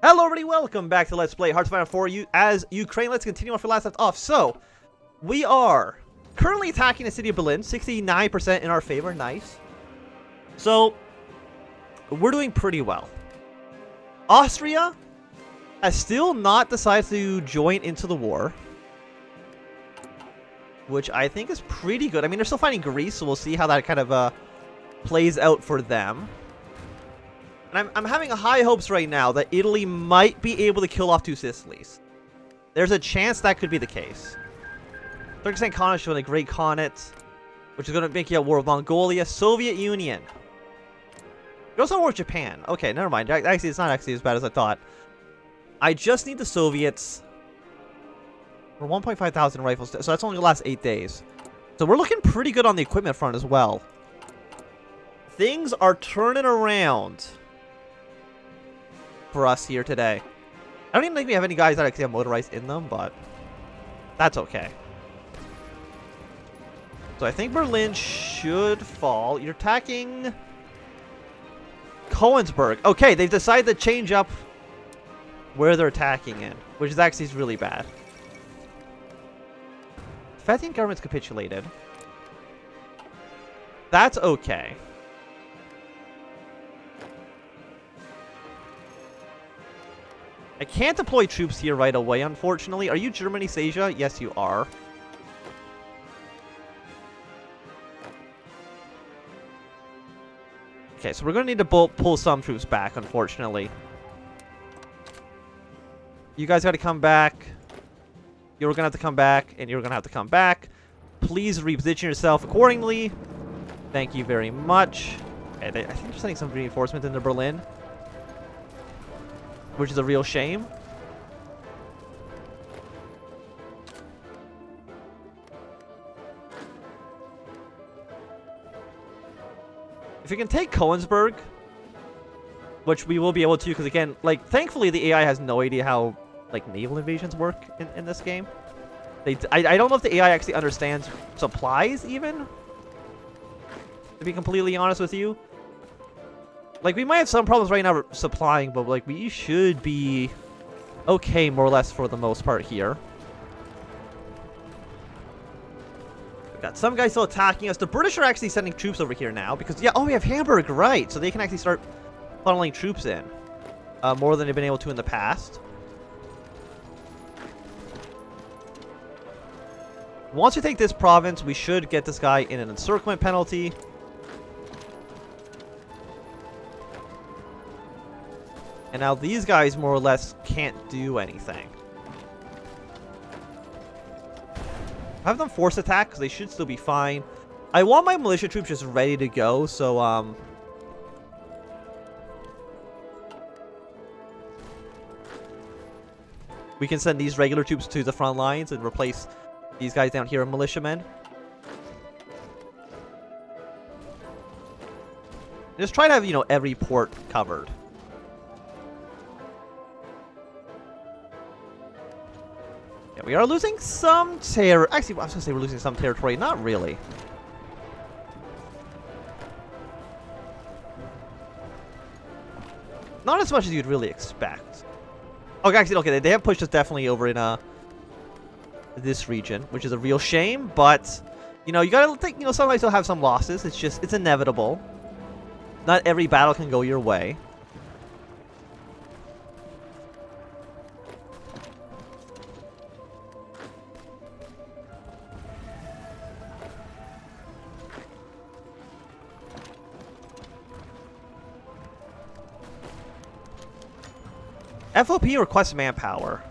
Hello everybody, welcome back to Let's Play Hearts of Iron 4 as Ukraine. Let's continue on for last left off. So, we are currently attacking the city of Berlin, 69% in our favor, nice. So, we're doing pretty well. Austria has still not decided to join into the war, which I think is pretty good. I mean, they're still fighting Greece, so we'll see how that kind of plays out for them. And I'm having high hopes right now that Italy might be able to kill off two Sicilies. There's a chance that could be the case. Turkestan Khan is showing a great Khanate, which is going to make you a war with Mongolia. Soviet Union. You're also at war with Japan. Okay, never mind. Actually, it's not actually as bad as I thought. I just need the Soviets for 1.5 thousand rifles. So that's only the last 8 days. So we're looking pretty good on the equipment front as well. Things are turning around for us here today. I don't even think we have any guys that actually have motorized in them, but that's okay. So I think Berlin should fall. You're attacking Königsberg. Okay, they've decided to change up where they're attacking in, which is actually really bad. Fetian government's capitulated. That's okay. I can't deploy troops here right away, unfortunately. Are you Germany, Asia? Yes, you are. Okay, so we're going to need to pull some troops back, unfortunately. You guys got to come back. You're going to have to come back, and you're going to have to come back. Please reposition yourself accordingly. Thank you very much. Okay, I think they're sending some reinforcements into Berlin, which is a real shame. If we can take Königsberg, which we will be able to, because again, like, thankfully the AI has no idea how, like, naval invasions work in this game. I don't know if the AI actually understands supplies, even, to be completely honest with you. Like, we might have some problems right now supplying, but, like, we should be okay, more or less, for the most part here. We've got some guys still attacking us. The British are actually sending troops over here now, because, yeah, oh, we have Hamburg, right. So they can actually start funneling troops in, more than they've been able to in the past. Once we take this province, we should get this guy in an encirclement penalty. And now these guys more or less can't do anything. I have them force attack because they should still be fine. I want my militia troops just ready to go, so we can send these regular troops to the front lines and replace these guys down here, militiamen. Just try to have, you know, every port covered. Yeah, we are losing some territory. Actually, I was going to say we're losing some territory. Not really. Not as much as you'd really expect. Okay, actually, okay, they have pushed us definitely over in this region, which is a real shame. But, you know, you gotta think, you know, sometimes you'll have some losses. It's just, it's inevitable. Not every battle can go your way. FOP requests manpower.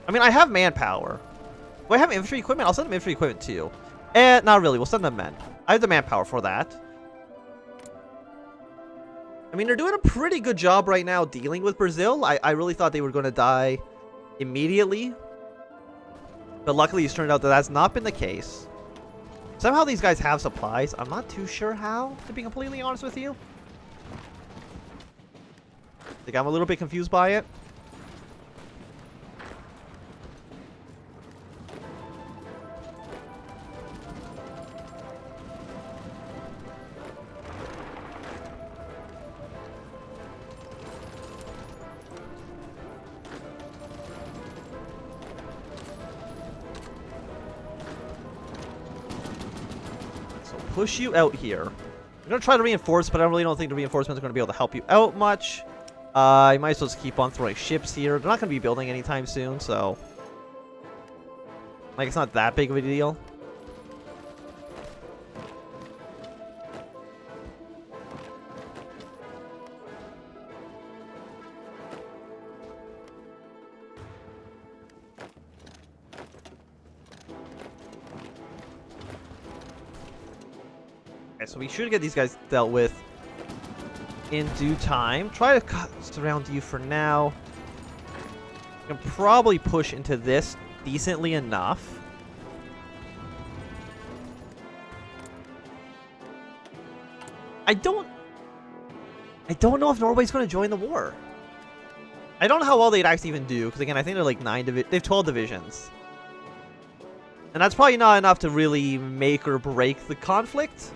I mean, I have manpower. Do I have infantry equipment? I'll send them infantry equipment too. Not really. We'll send them men. I have the manpower for that. I mean, they're doing a pretty good job right now dealing with Brazil. I really thought they were going to die immediately. But luckily, it's turned out that that's not been the case. Somehow these guys have supplies. I'm not too sure how, to be completely honest with you. I think I'm a little bit confused by it. push you out here. I'm going to try to reinforce, but I really don't think the reinforcements are going to be able to help you out much. I might as well just keep on throwing ships here. They're not going to be building anytime soon, so... like, it's not that big of a deal. Okay, so we should get these guys dealt with in due time. Try to surround you for now. You can probably push into this decently enough. I don't know if Norway's going to join the war. I don't know how well they'd actually even do, because again, I think they're like they have 12 divisions. And that's probably not enough to really make or break the conflict.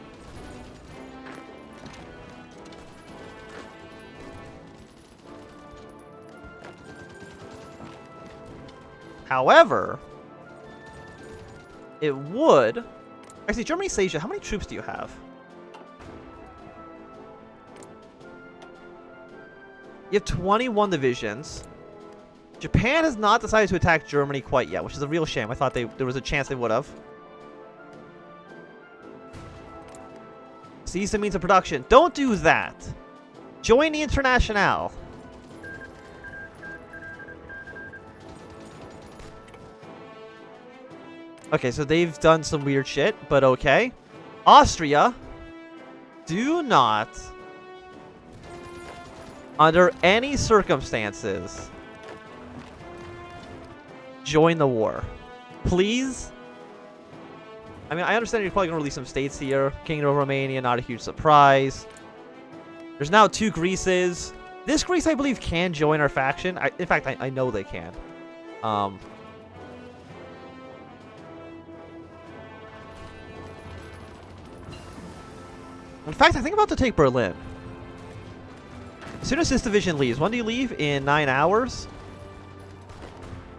However, it would... actually, Germany, Asia, how many troops do you have? You have 21 divisions. Japan has not decided to attack Germany quite yet, which is a real shame. I thought there was a chance they would have. Seize the means of production. Don't do that. Join the Internationale. Okay, so they've done some weird shit, but okay. Austria, do not, under any circumstances, join the war. Please? I mean, I understand you're probably going to release some states here. Kingdom of Romania, not a huge surprise. There's now 2 Greeces. This Greece, I believe, can join our faction. In fact, I know they can. In fact, I think I'm about to take Berlin. As soon as this division leaves. When do you leave? In 9 hours?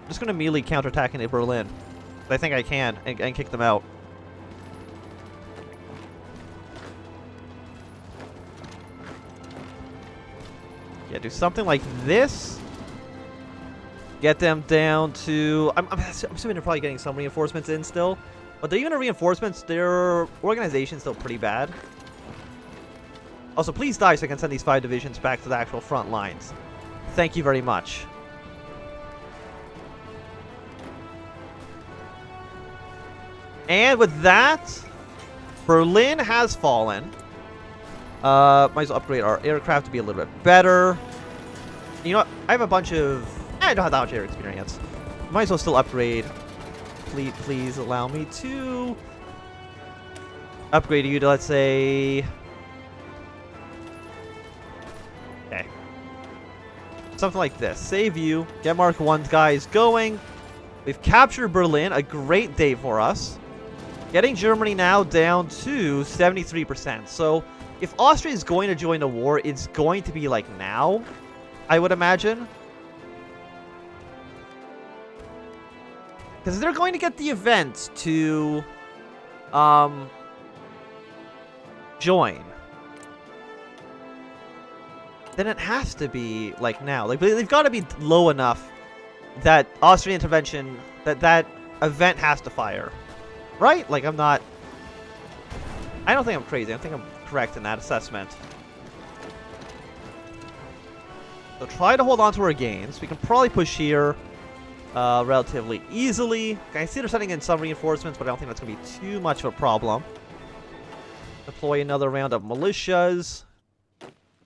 I'm just going to immediately counterattack into Berlin. I think I can, and kick them out. Yeah, do something like this. Get them down to... I'm assuming they're probably getting some reinforcements in still. But even the reinforcements, their organization's still pretty bad. Also, please die so I can send these 5 divisions back to the actual front lines. Thank you very much. And with that, Berlin has fallen. Might as well upgrade our aircraft to be a little bit better. You know what? I have a bunch of... I don't have that much air experience. Might as well still upgrade. Please allow me to upgrade you to, let's say... okay. Something like this. Save you. Get Mark 1 guys going. We've captured Berlin. A great day for us. Getting Germany now down to 73%. So, if Austria is going to join the war, it's going to be like now, I would imagine. Because they're going to get the event to join. Then it has to be like now. Like, they've got to be low enough that Austrian intervention, that event has to fire. Right? Like, I'm not... I don't think I'm crazy. I think I'm correct in that assessment. So try to hold on to our gains. We can probably push here relatively easily. I see they're sending in some reinforcements, but I don't think that's going to be too much of a problem. Deploy another round of militias.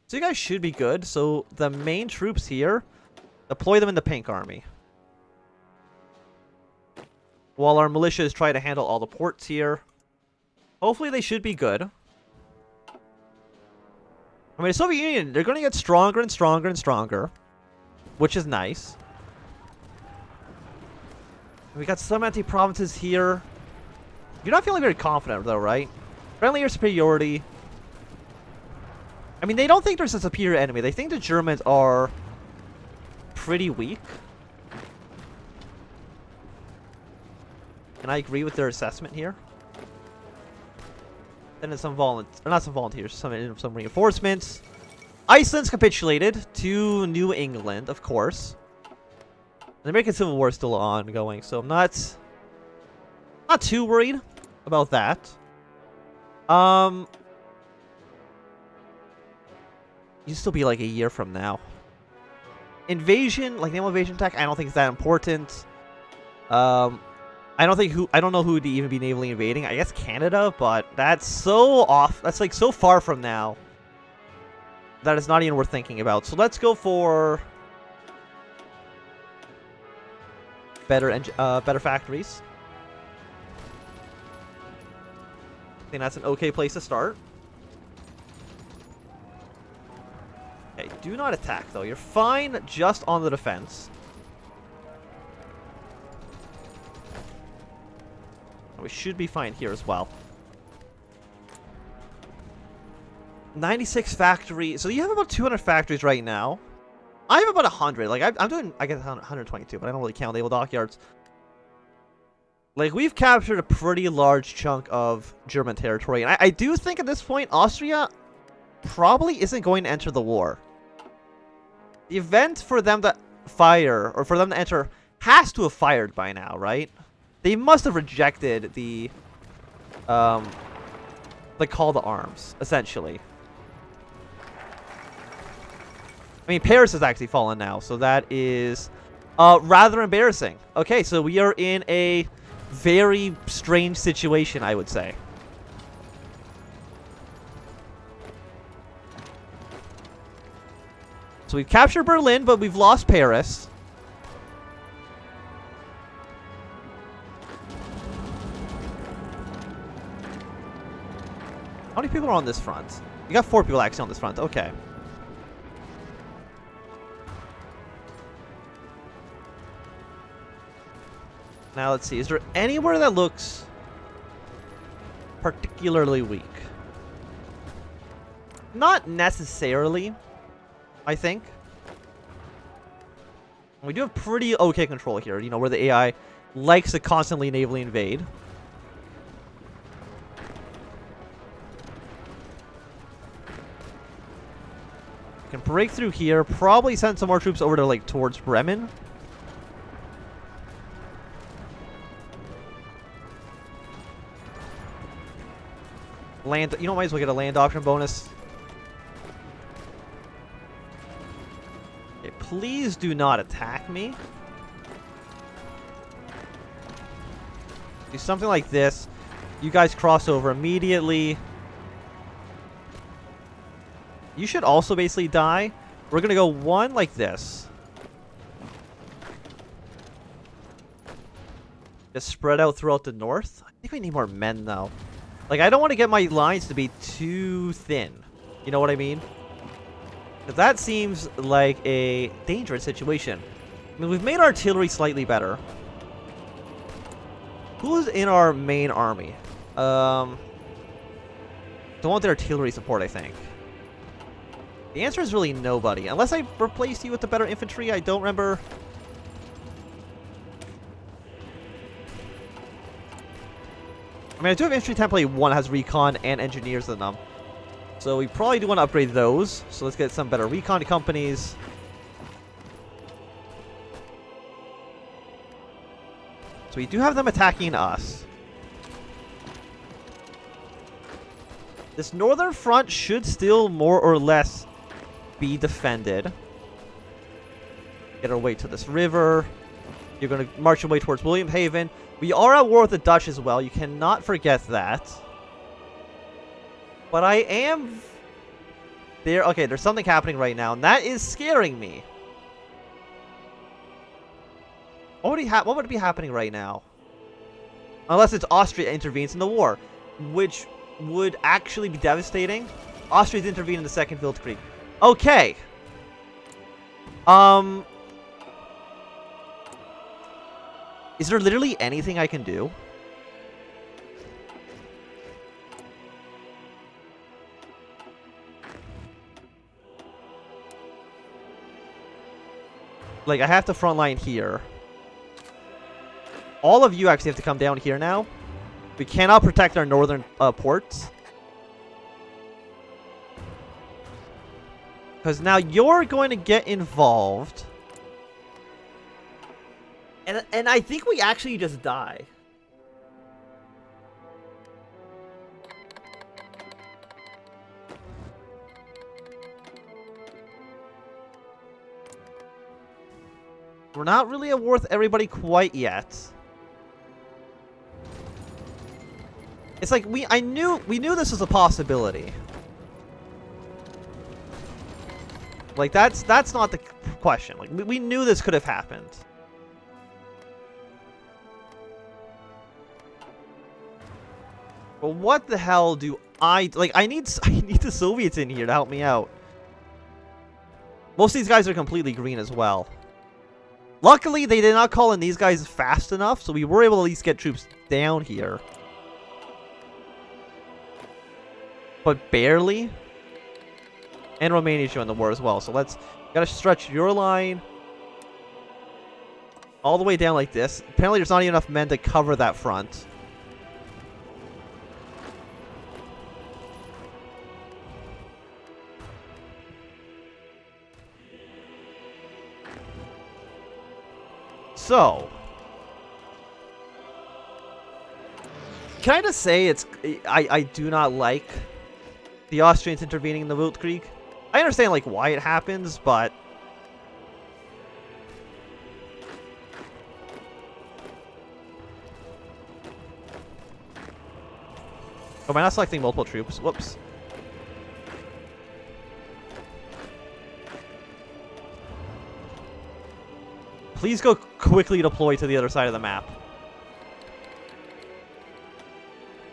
So you guys should be good. So the main troops here, deploy them in the pink army. While our militias try to handle all the ports here. Hopefully they should be good. I mean, the Soviet Union, they're going to get stronger and stronger and stronger. Which is nice. We got some empty provinces here. You're not feeling very confident though, right? Friendly air superiority. I mean, they don't think there's a superior enemy. They think the Germans are pretty weak. And I agree with their assessment here. Then there's some not some volunteers, some reinforcements. Iceland's capitulated to New England, of course. The American Civil War is still ongoing, so I'm not too worried about that. You still be like a year from now. Invasion, like naval invasion attack, I don't think it's that important. I don't know who would even be navally invading. I guess Canada, but that's so off. That's like so far from now that it's not even worth thinking about. So let's go for better factories. I think that's an okay place to start. Okay, do not attack though. You're fine just on the defense. We should be fine here as well. 96 factories. So you have about 200 factories right now. I have about 100. Like I'm doing, I guess 122, but I don't really count naval dockyards. Like we've captured a pretty large chunk of German territory, and I do think at this point Austria probably isn't going to enter the war. The event for them to fire or for them to enter has to have fired by now, right? They must have rejected the call to arms, essentially. I mean, Paris has actually fallen now, so that is rather embarrassing. Okay, so we are in a very strange situation, I would say. So we've captured Berlin, but we've lost Paris. How many people are on this front? You got 4 people actually on this front. Okay. Now let's see. Is there anywhere that looks particularly weak? Not necessarily, I think. We do have pretty okay control here, you know, where the AI likes to constantly navally invade. We can break through here, probably send some more troops over to, like, towards Bremen. Land, you know, might as well get a land option bonus. Okay, please do not attack me. Do something like this. You guys cross over immediately. You should also basically die. We're gonna go one like this. Just spread out throughout the north. I think we need more men though. Like, I don't want to get my lines to be too thin. You know what I mean? Because that seems like a dangerous situation. I mean, we've made artillery slightly better. Who's in our main army? Don't want the artillery support, I think. The answer is really nobody. Unless I replaced you with the better infantry, I don't remember. I mean, I do have infantry template 1 has recon and engineers in them. So we probably do want to upgrade those. So let's get some better recon companies. So we do have them attacking us. This northern front should still more or less be defended. Get our way to this river. You're going to march your way towards William Haven. We are at war with the Dutch as well. You cannot forget that. But I am there. Okay, there's something happening right now, and that is scaring me. What would be happening right now? Unless it's Austria intervenes in the war, which would actually be devastating. Austria's intervened in the Second Weltkrieg. Okay. Is there literally anything I can do? Like, I have to front line here. All of you actually have to come down here now. We cannot protect our northern ports. Because now you're going to get involved. And I think we actually just die. We're not really at war with everybody quite yet. It's like we knew this was a possibility. Like that's not the question. Like we knew this could have happened. But what the hell do I like? I need the Soviets in here to help me out. Most of these guys are completely green as well. Luckily, they did not call in these guys fast enough, so we were able to at least get troops down here. But barely. And Romania joined the war as well, so gotta stretch your line all the way down like this. Apparently, there's not even enough men to cover that front. So, can I just say I do not like the Austrians intervening in the Weltkrieg. I understand like why it happens, but oh, am I not selecting multiple troops? Whoops. Please go quickly deploy to the other side of the map.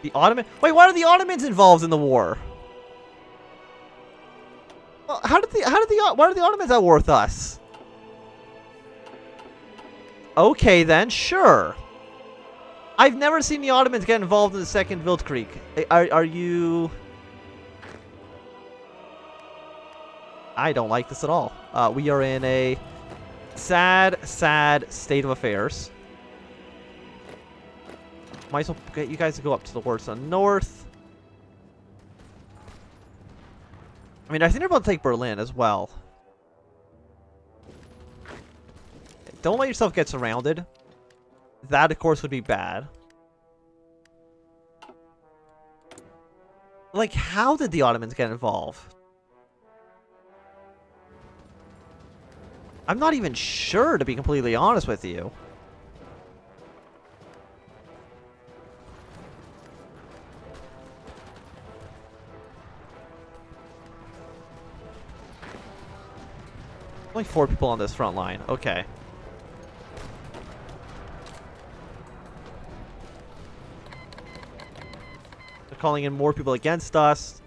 The Ottoman... Wait, why are the Ottomans involved in the war? Well, why are the Ottomans at war with us? Okay then, sure. I've never seen the Ottomans get involved in the Second Weltkrieg. Are you... I don't like this at all. We are in a sad state of affairs. Might as well get you guys to go up to the wars on north. I mean, I think they're about to take Berlin as well. Don't let yourself get surrounded. That, of course, would be bad. Like, how did the Ottomans get involved? I'm not even sure, to be completely honest with you. Only 4 people on this front line. Okay. They're calling in more people against us.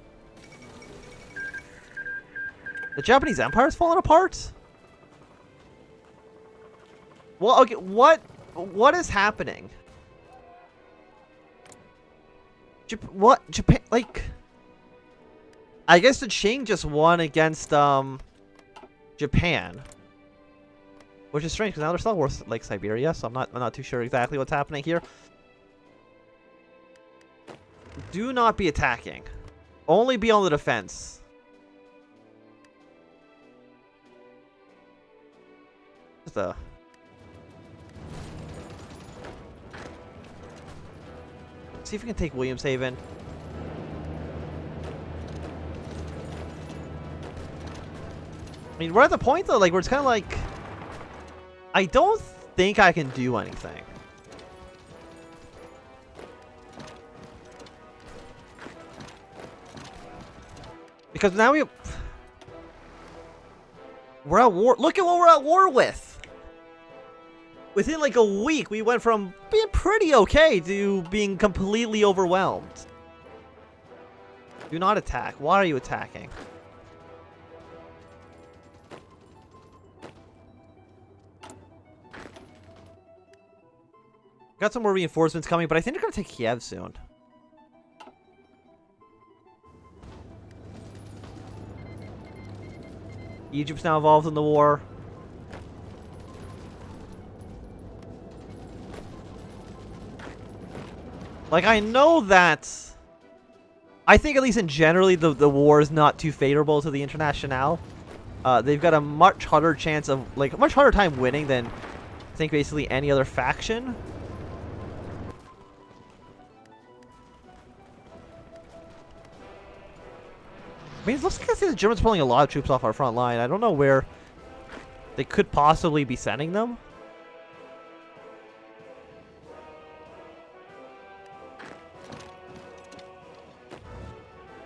The Japanese Empire's falling apart? Well, okay, what is happening? Japan, like... I guess the Qing just won against, Japan. Which is strange, because now they're still worth, like, Siberia, so I'm not too sure exactly what's happening here. Do not be attacking. Only be on the defense. Just a... See if we can take Williamshaven. I mean, we're at the point, though, like, where it's kind of like... I don't think I can do anything. Because now we're at war. Look at what we're at war with! Within like a week, we went from being pretty okay to being completely overwhelmed. Do not attack. Why are you attacking? Got some more reinforcements coming, but I think they're going to take Kiev soon. Egypt's now involved in the war. Like, I know that... I think, at least in generally, the war is not too favorable to the Internationale. they've got a much harder chance of, like, a much harder time winning than, I think, basically any other faction. I mean, it looks like the Germans pulling a lot of troops off our front line. I don't know where they could possibly be sending them.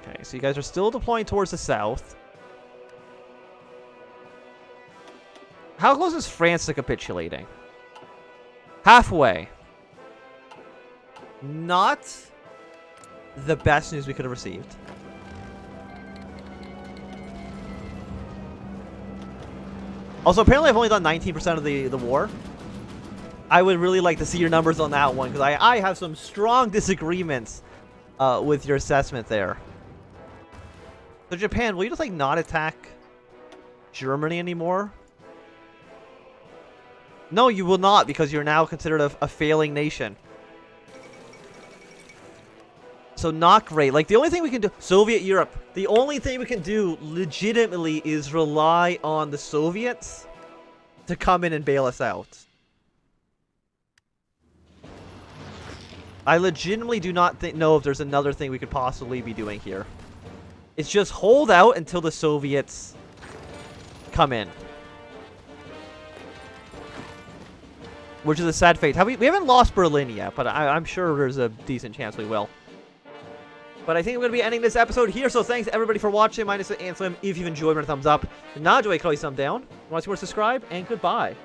Okay, so you guys are still deploying towards the south. How close is France to capitulating? Halfway. Not the best news we could have received. Also, apparently I've only done 19% of the war. I would really like to see your numbers on that one, because I have some strong disagreements with your assessment there. So Japan, will you just, like, not attack Germany anymore? No, you will not, because you're now considered a failing nation. So not great. Like, the only thing we can do... Soviet Europe. The only thing we can do legitimately is rely on the Soviets to come in and bail us out. I legitimately do not know if there's another thing we could possibly be doing here. It's just hold out until the Soviets come in. Which is a sad fate. We haven't lost Berlin yet, but I'm sure there's a decent chance we will. But I think I'm going to be ending this episode here, so thanks everybody for watching. My name is Anslim. If you've enjoyed, give it a thumbs up. If not enjoy, click a thumb down. Want to see more, subscribe, and goodbye.